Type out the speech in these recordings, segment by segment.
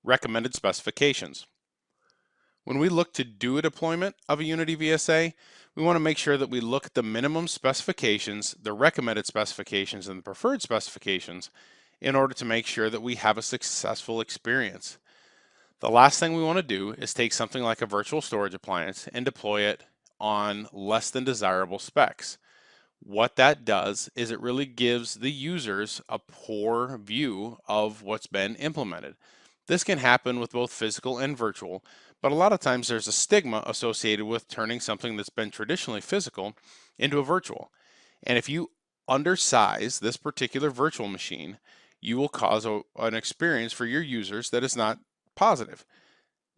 Recommended specifications. When we look to do a deployment of a Unity VSA, we want to make sure that we look at the minimum specifications, the recommended specifications, and the preferred specifications in order to make sure that we have a successful experience. The last thing we want to do is take something like a virtual storage appliance and deploy it on less than desirable specs. What that does is it really gives the users a poor view of what's been implemented. This can happen with both physical and virtual, but a lot of times there's a stigma associated with turning something that's been traditionally physical into a virtual. And if you undersize this particular virtual machine, you will cause an experience for your users that is not positive.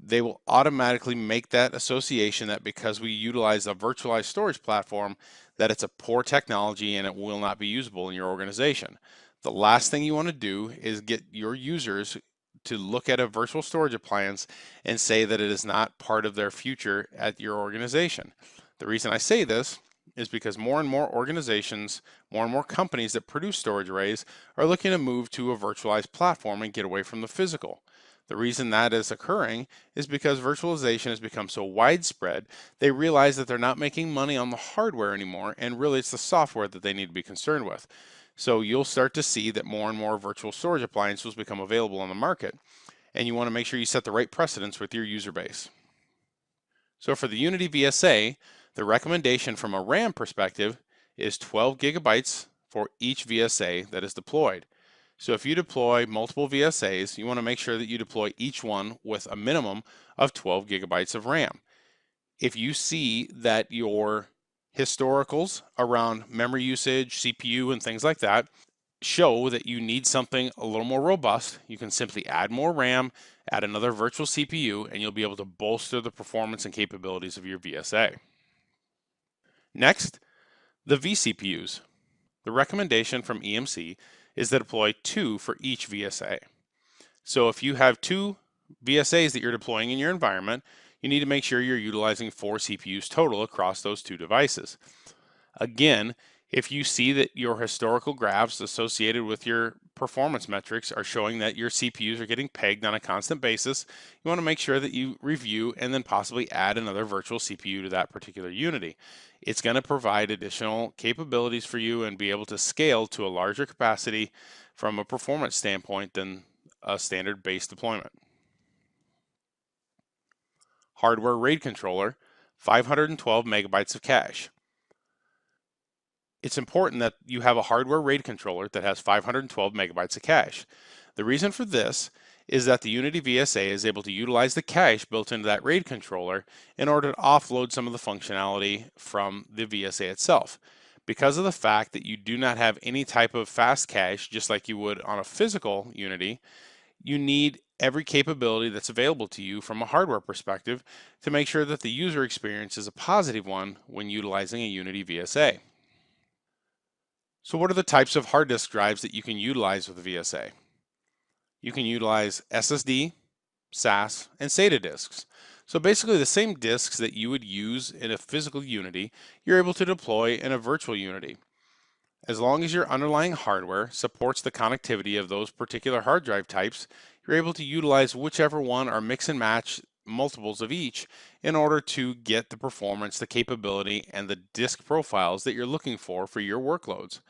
They will automatically make that association that because we utilize a virtualized storage platform, that it's a poor technology and it will not be usable in your organization. The last thing you want to do is get your users to look at a virtual storage appliance and say that it is not part of their future at your organization. The reason I say this is because more and more organizations, more and more companies that produce storage arrays are looking to move to a virtualized platform and get away from the physical. The reason that is occurring is because virtualization has become so widespread, they realize that they're not making money on the hardware anymore, and really it's the software that they need to be concerned with. So you'll start to see that more and more virtual storage appliances become available on the market, and you want to make sure you set the right precedence with your user base. So for the Unity VSA, the recommendation from a RAM perspective is 12 gigabytes for each VSA that is deployed. So if you deploy multiple VSAs, you want to make sure that you deploy each one with a minimum of 12 gigabytes of RAM. If you see that your historicals around memory usage, CPU, and things like that show that you need something a little more robust, you can simply add more RAM, add another virtual CPU, and you'll be able to bolster the performance and capabilities of your VSA. Next, the vCPUs. The recommendation from EMC is to deploy 2 for each VSA. So if you have 2 VSAs that you're deploying in your environment, you need to make sure you're utilizing 4 CPUs total across those 2 devices. Again, if you see that your historical graphs associated with your performance metrics are showing that your CPUs are getting pegged on a constant basis, you want to make sure that you review and then possibly add another virtual CPU to that particular Unity. It's going to provide additional capabilities for you and be able to scale to a larger capacity from a performance standpoint than a standard base deployment. Hardware RAID controller, 512 megabytes of cache. It's important that you have a hardware RAID controller that has 512 megabytes of cache. The reason for this is that the Unity VSA is able to utilize the cache built into that RAID controller in order to offload some of the functionality from the VSA itself. Because of the fact that you do not have any type of fast cache, just like you would on a physical Unity, you need every capability that's available to you from a hardware perspective to make sure that the user experience is a positive one when utilizing a Unity VSA. So what are the types of hard disk drives that you can utilize with a VSA? You can utilize SSD, SAS, and SATA disks. So basically the same disks that you would use in a physical Unity, you're able to deploy in a virtual Unity. As long as your underlying hardware supports the connectivity of those particular hard drive types, you're able to utilize whichever one or mix and match multiples of each in order to get the performance, the capability, and the disk profiles that you're looking for your workloads.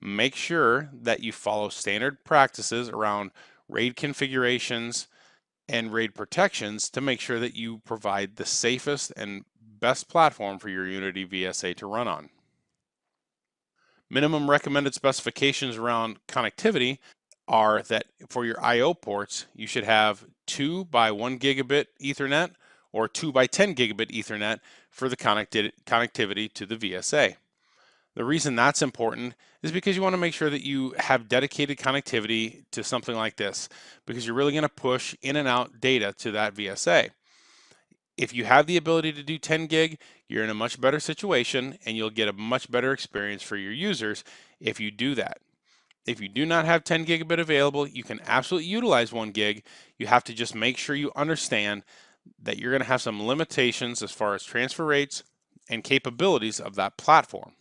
Make sure that you follow standard practices around RAID configurations and RAID protections to make sure that you provide the safest and best platform for your Unity VSA to run on. Minimum recommended specifications around connectivity are that for your I/O ports, you should have 2 by 1 gigabit Ethernet or 2 by 10 gigabit Ethernet for the connectivity to the VSA. The reason that's important is because you want to make sure that you have dedicated connectivity to something like this, because you're really going to push in and out data to that VSA. If you have the ability to do 10 gig, you're in a much better situation and you'll get a much better experience for your users if you do that. If you do not have 10 gigabit available, you can absolutely utilize 1 gig. You have to just make sure you understand that you're going to have some limitations as far as transfer rates and capabilities of that platform.